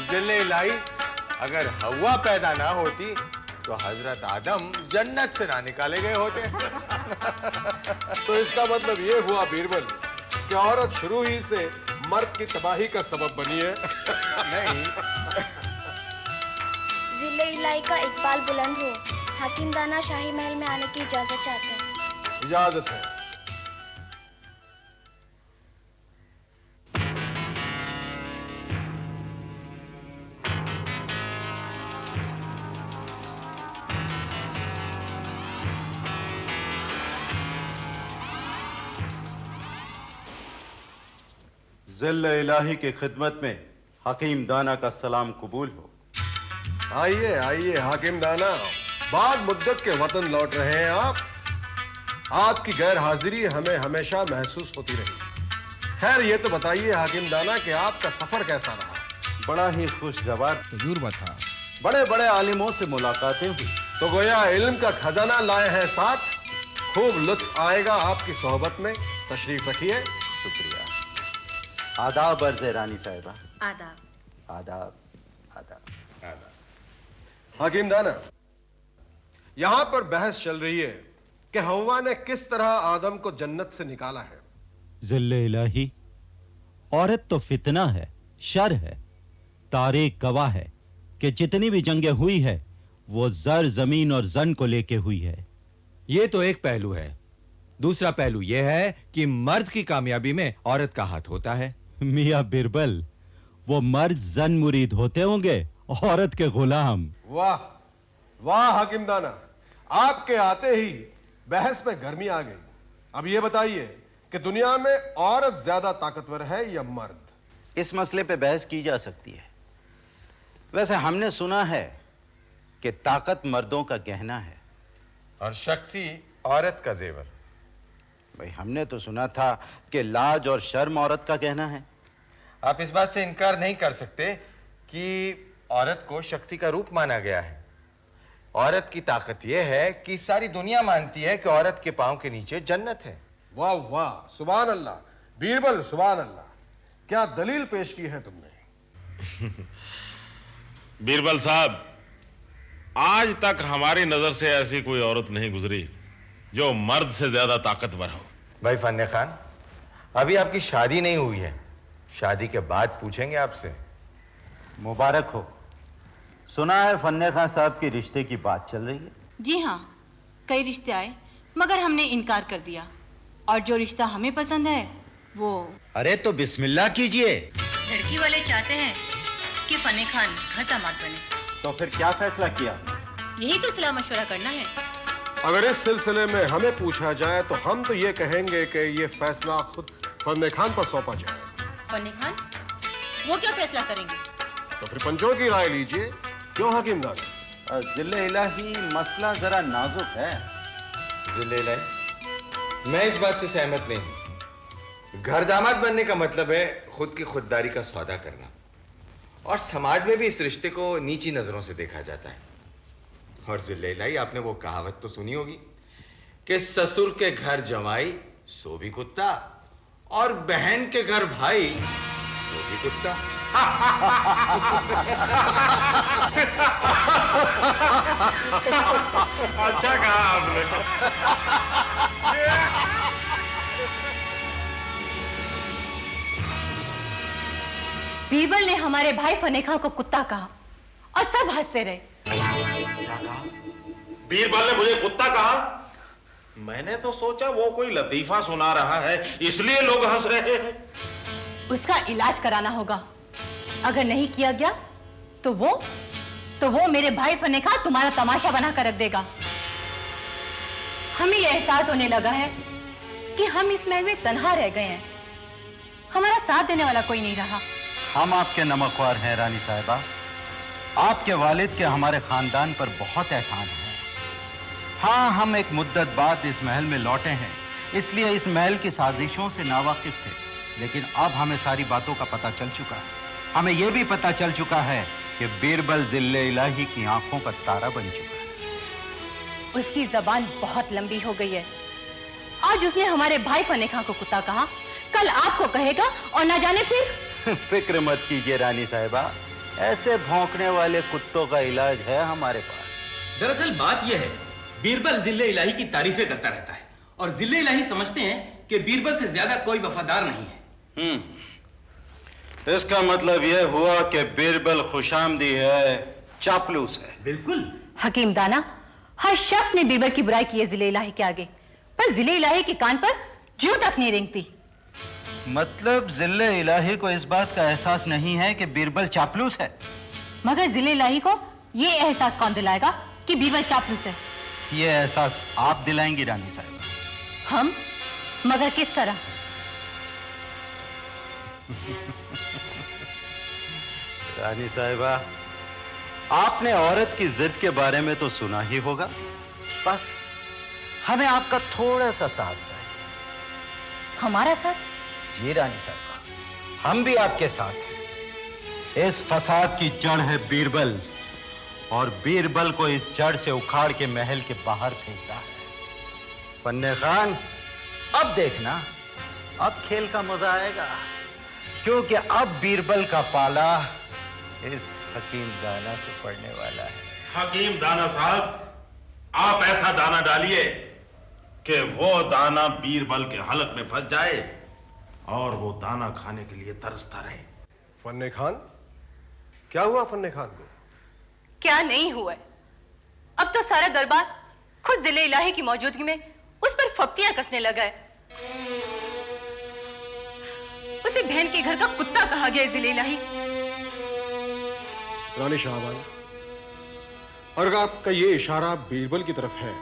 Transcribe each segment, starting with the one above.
जिल्ले इलाही, अगर हवा पैदा ना होती तो हजरत आदम जन्नत से ना निकाले गए होते। तो इसका मतलब ये हुआ बीरबल कि औरत शुरू ही से मर्द की तबाही का सबब बनी है। नहीं, जिले इलाही का इकबाल बुलंद हो, हाकिम दाना शाही महल में आने की इजाजत चाहते हैं। इजाजत है। ज़िल्ल इलाही की खिदमत में हकीम दाना का सलाम कबूल हो। आइए आइए हाकिम दाना, बाद मुद्दत के वतन लौट रहे हैं आप। आपकी गैर हाजिरी हमें हमेशा महसूस होती रही। खैर ये तो बताइए हाकिम दाना कि आपका सफर कैसा रहा? बड़ा ही खुशगवार तजुर्बा था। बड़े बड़े आलिमों से मुलाकातें हुई। तो गोया इल्म का खजाना लाए हैं साथ। खूब लुत्फ आएगा आपकी सोहबत में। तशरीफ रखिए। शुक्रिया। आदाब अर्ज़ रानी साहिबा। आदाब। आदाब आदाब। हाकिम दाना, यहां पर बहस चल रही है कि हव्वा ने किस तरह आदम को जन्नत से निकाला है। ज़िल्ले इलाही, औरत तो फितना है, शर है। तारीख गवाह है कि जितनी भी जंगें हुई है वो जर, जमीन और जन को लेके हुई है। ये तो एक पहलू है। दूसरा पहलू यह है कि मर्द की कामयाबी में औरत का हाथ होता है। मियां बिरबल, वो मर्द जन मुरीद होते होंगे, औरत के गुलाम। वाह वाह हाकिम दाना, आपके आते ही बहस में गर्मी आ गई। अब ये बताइए कि दुनिया में औरत ज्यादा ताकतवर है या मर्द? इस मसले पे बहस की जा सकती है। वैसे हमने सुना है कि ताकत मर्दों का गहना है और शक्ति औरत का जेवर। भाई, हमने तो सुना था कि लाज और शर्म औरत का गहना है। आप इस बात से इनकार नहीं कर सकते कि औरत को शक्ति का रूप माना गया है। औरत की ताकत यह है कि सारी दुनिया मानती है कि औरत के पांव के नीचे जन्नत है। वाह वाह, सुभान अल्लाह। बीरबल, सुभान अल्लाह, क्या दलील पेश की है तुमने? बीरबल साहब, आज तक हमारी नजर से ऐसी कोई औरत नहीं गुजरी जो मर्द से ज्यादा ताकतवर हो। भाई फन्ने खान, अभी आपकी शादी नहीं हुई है, शादी के बाद पूछेंगे आपसे। मुबारक हो। सुना है फन्ने खान साहब के रिश्ते की बात चल रही है। जी हाँ, कई रिश्ते आए मगर हमने इनकार कर दिया, और जो रिश्ता हमें पसंद है वो। अरे तो बिस्मिल्लाह कीजिए। लड़की वाले चाहते हैं कि फने खान घर दामाद बने। तो फिर क्या फैसला किया? यही तो सलाह मशवरा करना है। अगर इस सिलसिले में हमें पूछा जाए तो हम तो ये कहेंगे कि ये फैसला खुद फन्ने खान पर सौंपा जाए। फने खान वो क्या फैसला करेंगे? तो फिर पंचों की राय लीजिए। क्यों हकीम दाना? ज़िल्ले इलाही, मसला जरा नाजुक है। जिले इलाही, मैं इस बात से सहमत नहीं हूं। घर दामाद बनने का मतलब है खुद की खुददारी का सौदा करना, और समाज में भी इस रिश्ते को नीची नजरों से देखा जाता है। और जिले इलाही, आपने वो कहावत तो सुनी होगी कि ससुर के घर जमाई सो भी कुत्ता, और बहन के घर भाई सो भी कुत्ता। अच्छा कहा आपने। बीरबल ने हमारे भाई फने खान को कुत्ता कहा और सब हंसते रहे। क्या कहा? बीरबल ने मुझे कुत्ता कहा? मैंने तो सोचा वो कोई लतीफा सुना रहा है, इसलिए लोग हंस रहे हैं। उसका इलाज कराना होगा। अगर नहीं किया गया तो वो मेरे भाई फने खान तुम्हारा तमाशा बना कर रख देगा। हमें यह एहसास होने लगा है कि हम इस महल में तन्हा रह गए हैं। हमारा साथ देने वाला कोई नहीं रहा। हम आपके नमकवार हैं रानी साहिबा। आपके वालिद के हमारे खानदान पर बहुत एहसान है। हाँ, हम एक मुद्दत बाद इस महल में लौटे हैं, इसलिए इस महल की साजिशों से नावाकिफ थे। लेकिन अब हमें सारी बातों का पता चल चुका है। हमें यह भी पता चल चुका है कि बीरबल ज़िल्ले इलाही की आंखों का तारा बन चुका है। उसकी जबान बहुत लंबी हो गई है। आज उसने हमारे भाई फने खान को कुत्ता कहा, कल आपको कहेगा और ना जाने फिर। फिक्र मत कीजिए रानी साहिबा, ऐसे भौंकने वाले कुत्तों का इलाज है हमारे पास। दरअसल बात यह है, बीरबल जिले इलाही की तारीफें करता रहता है और जिले इलाही समझते हैं कि बीरबल से ज्यादा कोई वफादार नहीं है। इसका मतलब यह हुआ कि बीरबल खुशामदी है, चापलूस है। बिल्कुल। हकीम दाना, हर शख्स ने बीरबल की बुराई की है जिले इलाही के आगे, पर जिले इलाही के कान पर जूं तक नहीं रेंगती। मतलब जिले इलाही को इस बात का एहसास नहीं है कि बीरबल चापलूस है? मगर जिले इलाही को यह एहसास कौन दिलाएगा कि बीरबल चापलूस है? यह एहसास आप दिलाएंगी रानी साहिबा। हम? मगर किस तरह? रानी साहिबा, आपने औरत की जिद के बारे में तो सुना ही होगा। बस हमें आपका थोड़ा सा साथ चाहिए। हमारा साथ? जी रानी साहिबा, हम भी आपके साथ हैं। इस फसाद की जड़ है बीरबल, और बीरबल को इस जड़ से उखाड़ के महल के बाहर फेंकना है। फन्ने खान, अब देखना, अब खेल का मजा आएगा, क्योंकि अब बीरबल का पाला इस हकीम दाना से पड़ने वाला है। हकीम दाना साहब, आप ऐसा दाना डालिए कि वो दाना बीरबल के हलक में फंस जाए और वो दाना खाने के लिए तरसता रहे। फन्ने खान, क्या हुआ फन्ने खान को? क्या नहीं हुआ है? अब तो सारा दरबार खुद जिले इलाही की मौजूदगी में उस पर फप्तियां कसने लगा है। उसे बहन के घर का कुत्ता कहा गया है जिले इलाही। रानी शाहबान, और आपका ये इशारा बीरबल की तरफ है,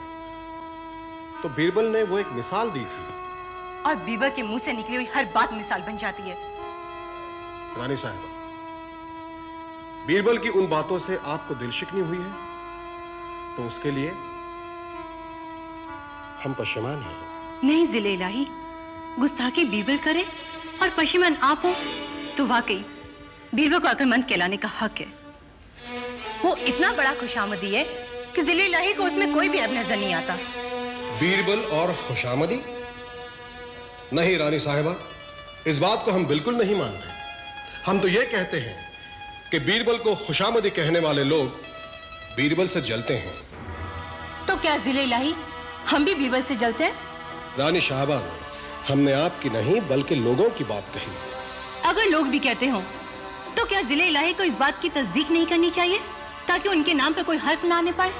तो बीरबल ने वो एक मिसाल दी थी, और बीरबल के मुंह से निकली हुई हर बात मिसाल बन जाती है। रानी साहिबा, बीरबल की उन बातों से आपको दिल शिकनी हुई है, तो उसके लिए हम पशेमान हैं। नहीं जिले इलाही, गुस्ताखी बीरबल करे और पशेमान आप हो तो वाकई बीरबल को अक्लमंद कहलाने का हक है। वो इतना बड़ा खुशामदी है कि जिले इलाही को उसमें कोई भी अब नजर नहीं आता। बीरबल और खुशामदी? नहीं रानी साहिबा, इस बात को हम बिल्कुल नहीं मानते। हम तो ये कहते हैं कि बीरबल को खुशामदी कहने वाले लोग बीरबल से जलते हैं। तो क्या जिले इलाही हम भी बीरबल से जलते हैं? रानी शाहबान, हमने आपकी नहीं बल्कि लोगों की बात कही। अगर लोग भी कहते हो तो क्या जिले इलाही को इस बात की तस्दीक नहीं करनी चाहिए ताकि उनके नाम पर कोई हर्फ ना आने पाए?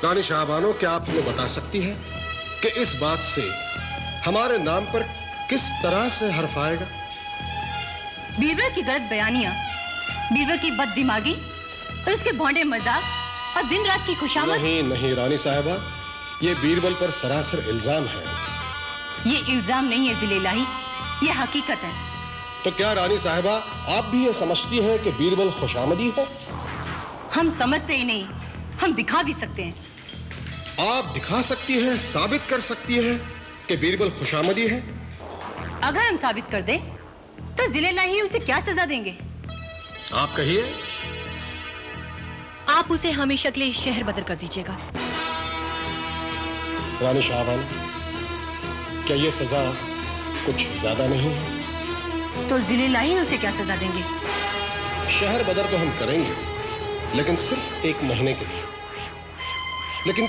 रानी शाहबानो, क्या आप हमें बता सकती हैं कि इस बात से हमारे नाम पर किस तरह से हर्फ आएगा? बीरबल की गलत बयानियां, बीरबल की बददिमागी और उसके भोंडे मजाक और दिन रात की खुशामद। नहीं नहीं रानी साहिबा, ये बीरबल पर सरासर इल्जाम है। ये इल्जाम नहीं है जिले इलाही, ये हकीकत है। तो क्या रानी साहिबा, आप भी ये समझती हैं कि बीरबल खुशामदी है? हम समझते ही नहीं, हम दिखा भी सकते हैं। आप दिखा सकती हैं, साबित कर सकती हैं कि बीरबल खुशामदी है? अगर हम साबित कर दें तो जिले इलाही उसे क्या सजा देंगे? आप कहिए। आप उसे हमेशा के लिए शहर बदर कर दीजिएगा। रानी शाहबान, क्या ये सजा कुछ ज्यादा नहीं है? तो जिले इलाही उसे क्या सजा देंगे? शहर बदर तो हम करेंगे, लेकिन सिर्फ 1 महीने के लिए। लेकिन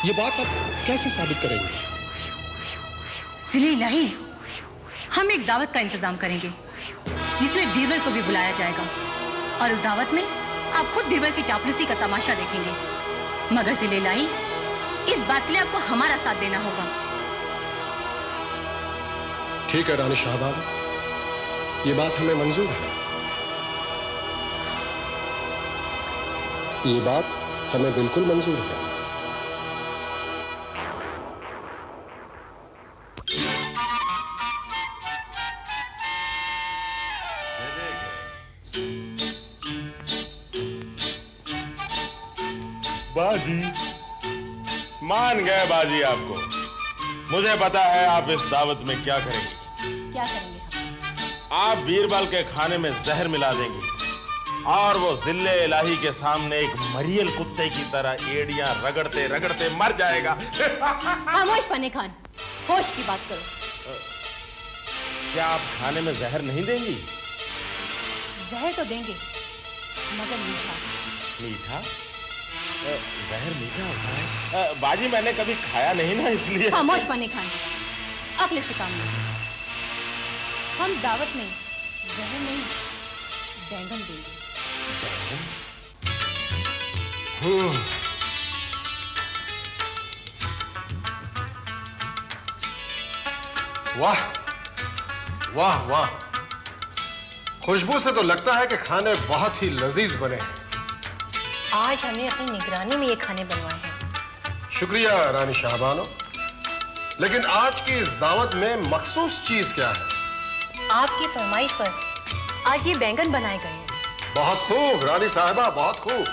ये बात आप कैसे साबित करेंगे? जिले इलाही, हम एक दावत का इंतजाम करेंगे जिसमें बीरबल को भी बुलाया जाएगा, और उस दावत में आप खुद बीरबल की चापलूसी का तमाशा देखेंगे। मगर जिले इलाही, इस बात के लिए आपको हमारा साथ देना होगा। ठीक है रानी शाहबान, ये बात हमें मंजूर है। ये बात हमें बिल्कुल मंजूर है। बाजी, मान गए बाजी आपको। मुझे पता है आप इस दावत में क्या करेंगे। क्या करेंगे हम? आप बीरबल के खाने में जहर मिला देंगे और वो जिले इलाही के सामने एक मरियल कुत्ते की तरह एड़ियां रगड़ते रगड़ते मर जाएगा। खामोश फने खान, होश की बात करो। क्या आप खाने में जहर नहीं देंगी? जहर तो देंगे, मगर मीठा। मीठा? जहर मीठा होता है? बाजी मैंने कभी खाया नहीं ना, इसलिए। खामोश फनी खान, अक्ल से काम लो। हम दावत में जहर नहीं, बैंगन देंगे। वाह वाह वाह, खुशबू से तो लगता है कि खाने बहुत ही लजीज बने हैं। आज हमने अपनी निगरानी में ये खाने बनवाए हैं। शुक्रिया रानी शाहबानो, लेकिन आज की इस दावत में मखसूस चीज क्या है? आपकी फरमाइश पर आज ये बैंगन बनाए गए हैं। बहुत खूब रानी साहिबा, बहुत खूब।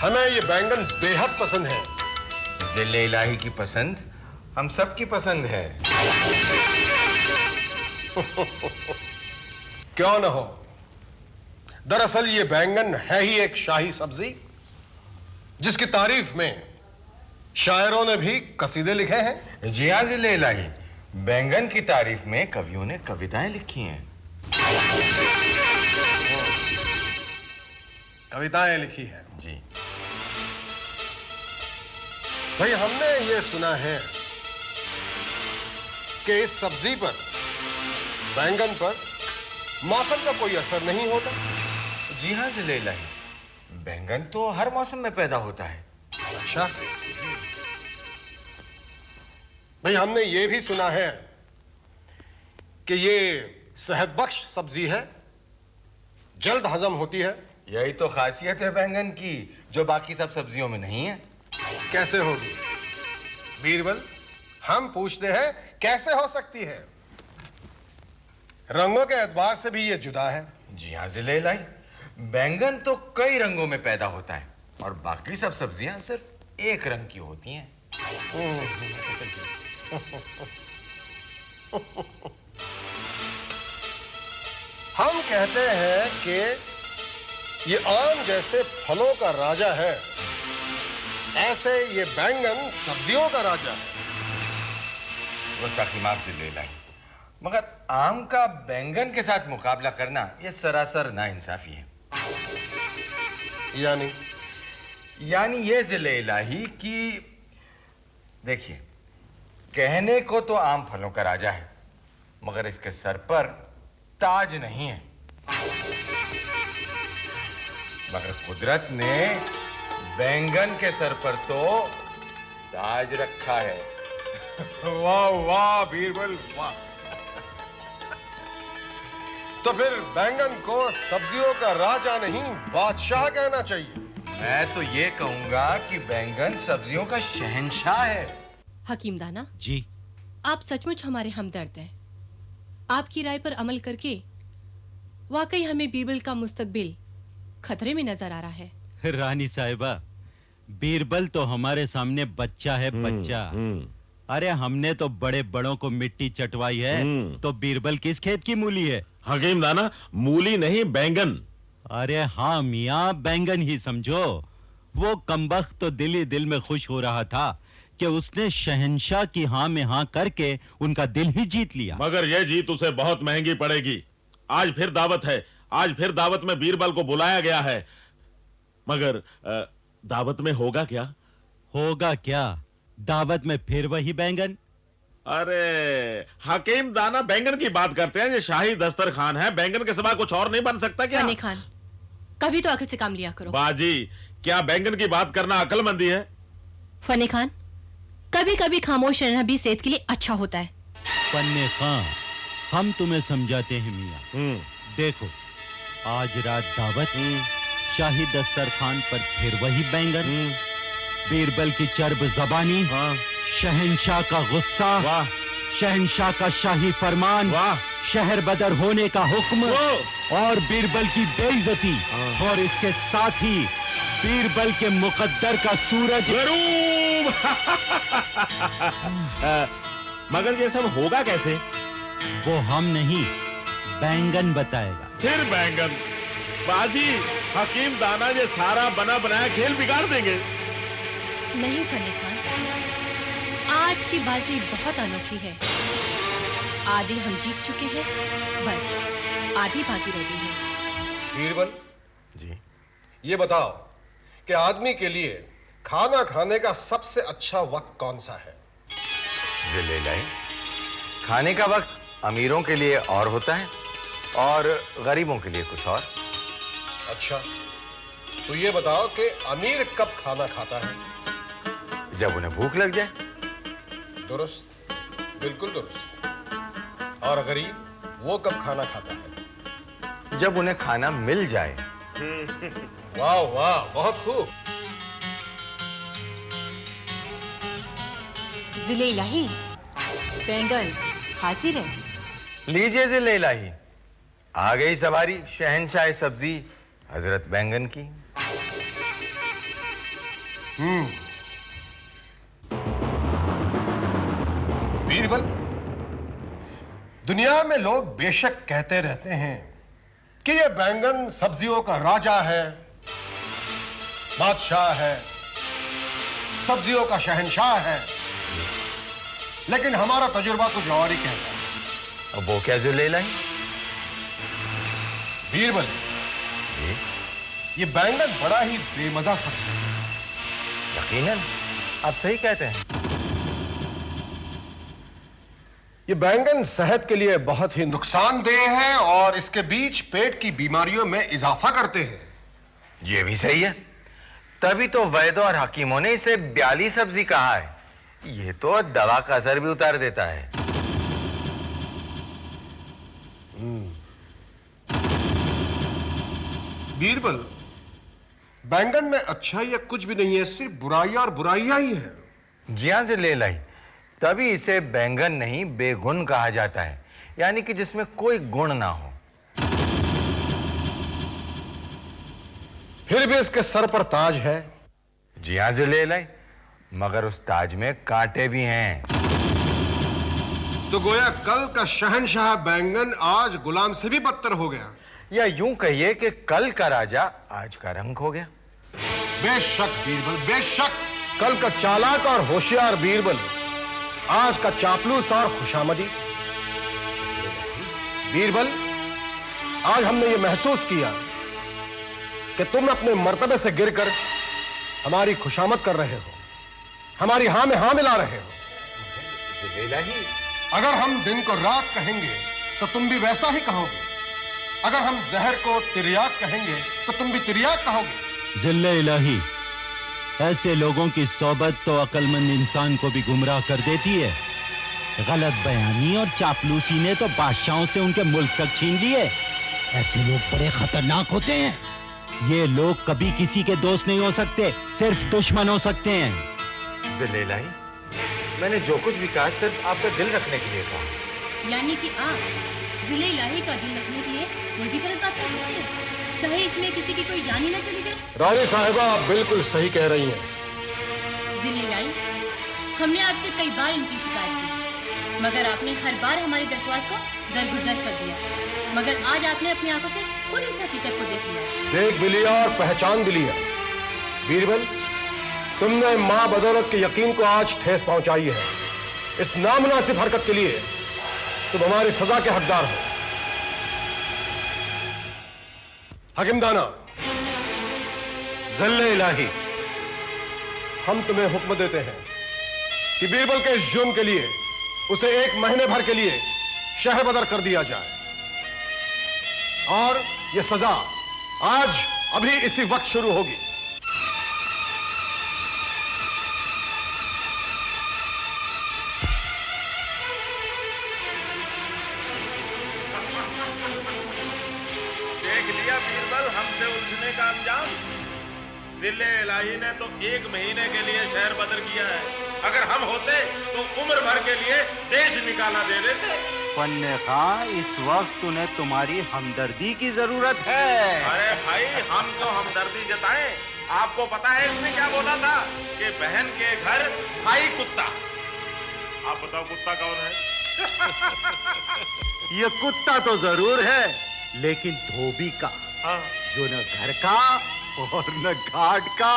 हमें ये बैंगन बेहद पसंद है। जिले इलाही की पसंद हम सबकी पसंद है। क्यों न हो। दरअसल ये बैंगन है ही एक शाही सब्जी जिसकी तारीफ में शायरों ने भी कसीदे लिखे हैं। जी हाँ जिले इलाही, बैंगन की तारीफ में कवियों ने कविताएं लिखी हैं। कविताएं लिखी हैं जी। भाई हमने ये सुना है कि इस सब्जी पर, बैंगन पर मौसम का कोई असर नहीं होता। जी हाँ जिले इलाही, बैंगन तो हर मौसम में पैदा होता है। अच्छा भाई, हमने ये भी सुना है कि ये सेहत बख्श सब्जी है, जल्द हजम होती है। यही तो खासियत है बैंगन की, जो बाकी सब सब्जियों में नहीं है। कैसे होगी बीरबल? हम पूछते हैं कैसे हो सकती है? रंगों के एतबार से भी ये जुदा है। जी हाँ जिले इलाही, बैंगन तो कई रंगों में पैदा होता है और बाकी सब सब्जियां सिर्फ एक रंग की होती हैं। हम कहते हैं कि ये आम जैसे फलों का राजा है, ऐसे ये बैंगन सब्जियों का राजा है। गुस्ताखी माफ जिले इलाही, मगर आम का बैंगन के साथ मुकाबला करना यह सरासर नाइंसाफी है। यानी ये जिले इलाही कि देखिए, कहने को तो आम फलों का राजा है, मगर इसके सर पर ताज नहीं है। मगर कुदरत ने बैंगन के सर पर तो ताज रखा है। वाह वाह बीरबल वाह। तो फिर बैंगन को सब्जियों का राजा नहीं, बादशाह कहना चाहिए। मैं तो ये कहूंगा कि बैंगन सब्जियों का शहंशाह है। हकीम दाना जी, आप सचमुच हमारे हमदर्द हैं। आपकी राय पर अमल करके वाकई हमें बीरबल का मुस्तकबिल खतरे में नजर आ रहा है। रानी साहिबा, बीरबल तो हमारे सामने बच्चा है, बच्चा। अरे हमने तो बड़े बड़ों को मिट्टी चटवाई है, तो बीरबल किस खेत की मूली है? हकीम दाना, मूली नहीं बैंगन। अरे हाँ मियाँ, बैंगन ही समझो। वो कमबख्त तो दिल ही दिल में खुश हो रहा था कि उसने शहंशाह की हाँ में हाँ करके उनका दिल ही जीत लिया। मगर यह जीत उसे बहुत महंगी पड़ेगी। आज फिर दावत है, आज फिर दावत में बीरबल को बुलाया गया है। मगर दावत में होगा क्या? होगा क्या? दावत में फिर वही बैंगन। अरे हकीम दाना, बैंगन की बात करते हैं, ये शाही दस्तरखान है, बैंगन के सिवा कुछ और नहीं बन सकता क्या? फनी खान, कभी तो अकल से काम लिया करो। बाजी, क्या बैंगन की बात करना अक्लमंदी है? फनी खान, कभी कभी खामोश रहना भी सेहत के लिए अच्छा होता है। फन्ने खान, हम तुम्हें समझाते हैं मियाँ। देखो, आज रात दावत, शाही दस्तरखान पर फिर वही बैंगन, बीरबल की चर्ब जबानी, शहंशाह का गुस्सा, शहंशाह का शाही फरमान, शहर बदर होने का हुक्म और बीरबल की बेइज्जती, और इसके साथ ही बीरबल के मुकद्दर का सूरज। मगर ये सब होगा कैसे? वो हम नहीं, बैंगन बताएगा। फिर बैंगन? बाजी, हकीम दाना ये सारा बना बनाया खेल बिगाड़ देंगे। नहीं फनी खान, आज की बाजी बहुत अनोखी है। आधी हम जीत चुके हैं, बस आधी बाकी रह गई है। बीरबल जी। ये बताओ कि आदमी के लिए खाना खाने का सबसे अच्छा वक्त कौन सा है? जिले लाई, खाने का वक्त अमीरों के लिए और होता है और गरीबों के लिए कुछ और। अच्छा, तो ये बताओ कि अमीर कब खाना खाता है? जब उन्हें भूख लग जाए। दुरुस्त, बिल्कुल दुरुस्त। और गरीब वो कब खाना खाता है? जब उन्हें खाना मिल जाए। वाह वाह, बहुत खूब। जिले इलाही, बैंगन हाजिर है। लीजिए जिले इलाही, आ गई सवारी शहंशाह सब्जी हजरत बैंगन की। बीरबल, दुनिया में लोग बेशक कहते रहते हैं कि ये बैंगन सब्जियों का राजा है, बादशाह है, सब्जियों का शहंशाह है, लेकिन हमारा तजुर्बा कुछ और ही कहता है। अब वो क्या जिले लाई? बीरबल, ये बैंगन बड़ा ही बेमजा सब्जी है। यकीनन आप सही कहते हैं। ये बैंगन सेहत के लिए बहुत ही नुकसानदेह है और इसके बीच पेट की बीमारियों में इजाफा करते हैं। ये भी सही है, तभी तो वैद्यों और हकीमों ने इसे ब्याली सब्जी कहा है। ये तो दवा का असर भी उतार देता है। बीरबल, बैंगन में अच्छाई या कुछ भी नहीं है, सिर्फ बुराइयां और बुराइयां ही हैं। जी हां जिले लाई, तभी इसे बैंगन नहीं बेगुन कहा जाता है, यानी कि जिसमें कोई गुण ना हो। फिर भी इसके सर पर ताज है। जी हां जिले लाई, मगर उस ताज में कांटे भी हैं। तो गोया कल का शहंशाह बैंगन आज गुलाम से भी बदतर हो गया, या यूं कहिए कि कल का राजा आज का रंक हो गया। बेशक बीरबल, बेशक। कल का चालाक और होशियार बीरबल आज का चापलूस और खुशामदी। बीरबल, आज हमने ये महसूस किया कि तुम अपने मर्तबे से गिरकर हमारी खुशामद कर रहे हो, हमारी हां में हां मिला रहे हो। अगर हम दिन को रात कहेंगे तो तुम भी वैसा ही कहोगे। अगर हम जहर को तिर्याक कहेंगे तो तुम भी तिर्याक कहोगे। जिल्ले इलाही, ऐसे लोगों की सोबत तो अक्लमंद इंसान को भी गुमराह कर देती है। गलत बयानी और चापलूसी ने तो बादशाहों से उनके मुल्क तक छीन लिए। ऐसे लोग बड़े खतरनाक होते हैं। ये लोग कभी किसी के दोस्त नहीं हो सकते, सिर्फ दुश्मन हो सकते हैं। जिले इलाही, मैंने जो कुछ भी कहा सिर्फ आपका दिल रखने के लिए कहा। यानी कि आप जिले इलाही का दिल रखने के लिए कोई भी गलत बात कर सकते हैं, चाहे इसमें किसी की कोई जान ही ना चली जाए। रानी साहिबा, आप बिल्कुल सही कह रही हैं। जिले इलाही, हमने आपसे कई बार इनकी शिकायत की, मगर आपने हर बार हमारी दरख्वास्त को दरगुजर कर दिया। मगर आज आपने अपनी आंखों से पूरी हकीकत को देख लिया। देख भी लिया और पहचान भी लिया। बीरबल, तुमने मां बदौलत के यकीन को आज ठेस पहुंचाई है। इस नामुनासिब हरकत के लिए तुम हमारी सजा के हकदार हो। हकीमदाना, जिले इलाही, हम तुम्हें हुक्म देते हैं कि बीरबल के इस जुर्म के लिए उसे 1 महीने भर के लिए शहर बदर कर दिया जाए और यह सजा आज अभी इसी वक्त शुरू होगी। देख लिया बीरबल हमसे उलझने का अंजाम। जिले इलाही ने तो 1 महीने के लिए शहर बदर किया है, अगर हम होते तो उम्र भर के लिए देश निकाला दे देते। फन्ने खां, इस वक्त उन्हें तुम्हारी हमदर्दी की जरूरत है। अरे भाई, हम तो हमदर्दी जताएं। आपको पता है इसने क्या बोला था कि बहन के घर भाई कुत्ता। आप बताओ कुत्ता कौन है? ये कुत्ता तो जरूर है, लेकिन धोबी का, हाँ। जो न घर का और न घाट का।